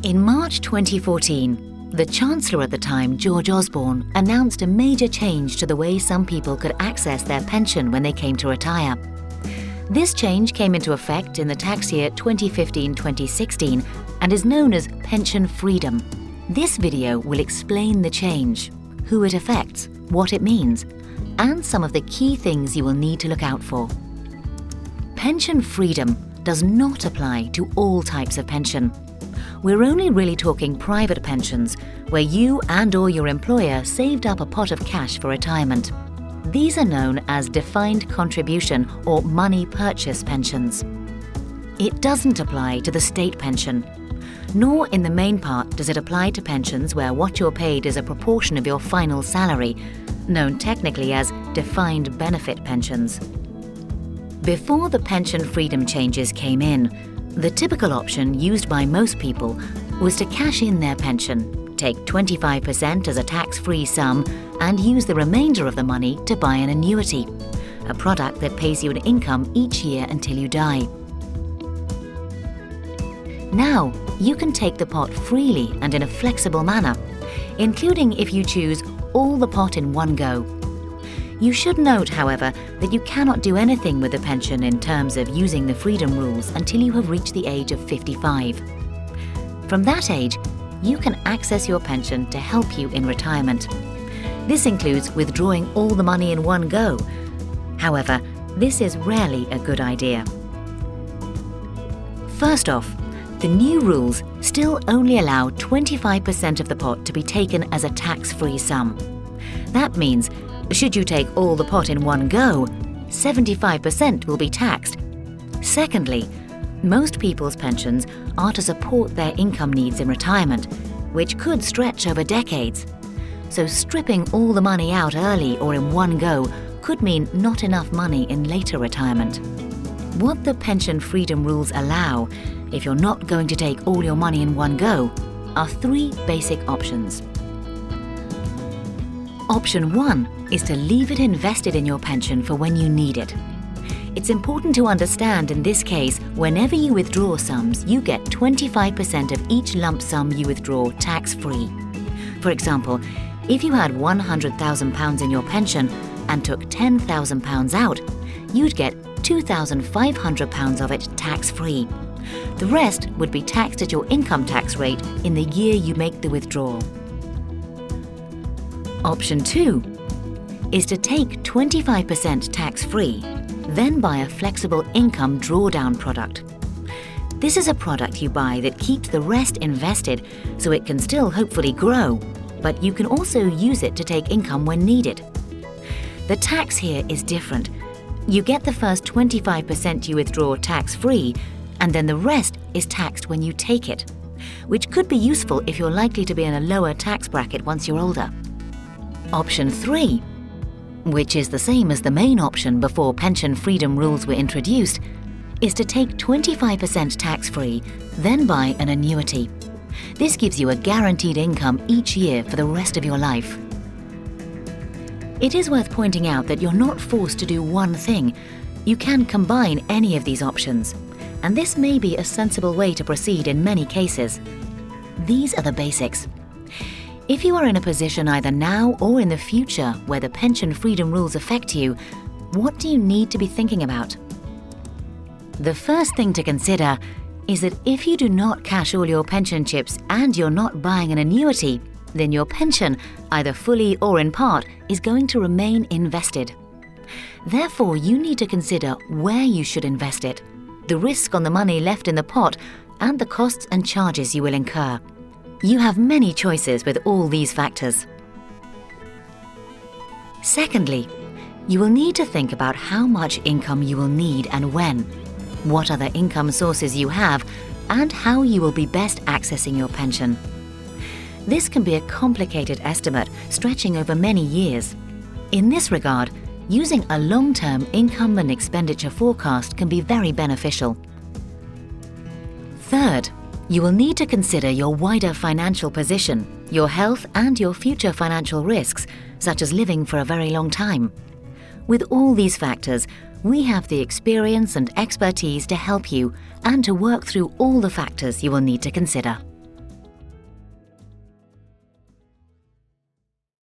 In March 2014, the Chancellor at the time, George Osborne, announced a major change to the way some people could access their pension when they came to retire. This change came into effect in the tax year 2015-2016 and is known as pension freedom. This video will explain the change, who it affects, what it means, and some of the key things you will need to look out for. Pension freedom does not apply to all types of pension. We're only really talking private pensions, where you and/or your employer saved up a pot of cash for retirement. These are known as defined contribution or money purchase pensions. It doesn't apply to the state pension, nor in the main part does it apply to pensions where what you're paid is a proportion of your final salary, known technically as defined benefit pensions. Before the pension freedom changes came in, the typical option used by most people was to cash in their pension, take 25% as a tax-free sum, and use the remainder of the money to buy an annuity, a product that pays you an income each year until you die. Now, you can take the pot freely and in a flexible manner, including if you choose all the pot in one go. You should note, however, that you cannot do anything with the pension in terms of using the freedom rules until you have reached the age of 55. From that age, you can access your pension to help you in retirement. This includes withdrawing all the money in one go. However, this is rarely a good idea. First off, the new rules still only allow 25% of the pot to be taken as a tax-free sum. That means, should you take all the pot in one go, 75% will be taxed. Secondly, most people's pensions are to support their income needs in retirement, which could stretch over decades. So stripping all the money out early or in one go could mean not enough money in later retirement. What the pension freedom rules allow, if you're not going to take all your money in one go, are three basic options. Option 1 is to leave it invested in your pension for when you need it. It's important to understand in this case, whenever you withdraw sums, you get 25% of each lump sum you withdraw tax-free. For example, if you had £100,000 in your pension and took £10,000 out, you'd get £2,500 of it tax-free. The rest would be taxed at your income tax rate in the year you make the withdrawal. Option 2 is to take 25% tax-free, then buy a flexible income drawdown product. This is a product you buy that keeps the rest invested so it can still hopefully grow, but you can also use it to take income when needed. The tax here is different. You get the first 25% you withdraw tax-free, and then the rest is taxed when you take it, which could be useful if you're likely to be in a lower tax bracket once you're older. Option 3, which is the same as the main option before pension freedom rules were introduced, is to take 25% tax-free, then buy an annuity. This gives you a guaranteed income each year for the rest of your life. It is worth pointing out that you're not forced to do one thing. You can combine any of these options, and this may be a sensible way to proceed in many cases. These are the basics. If you are in a position either now or in the future where the pension freedom rules affect you, what do you need to be thinking about? The first thing to consider is that if you do not cash all your pension chips and you're not buying an annuity, then your pension, either fully or in part, is going to remain invested. Therefore, you need to consider where you should invest it, the risk on the money left in the pot, and the costs and charges you will incur. You have many choices with all these factors. Secondly, you will need to think about how much income you will need and when, what other income sources you have, and how you will be best accessing your pension. This can be a complicated estimate stretching over many years. In this regard, using a long-term income and expenditure forecast can be very beneficial. Third, you will need to consider your wider financial position, your health, and your future financial risks, such as living for a very long time. With all these factors, we have the experience and expertise to help you and to work through all the factors you will need to consider.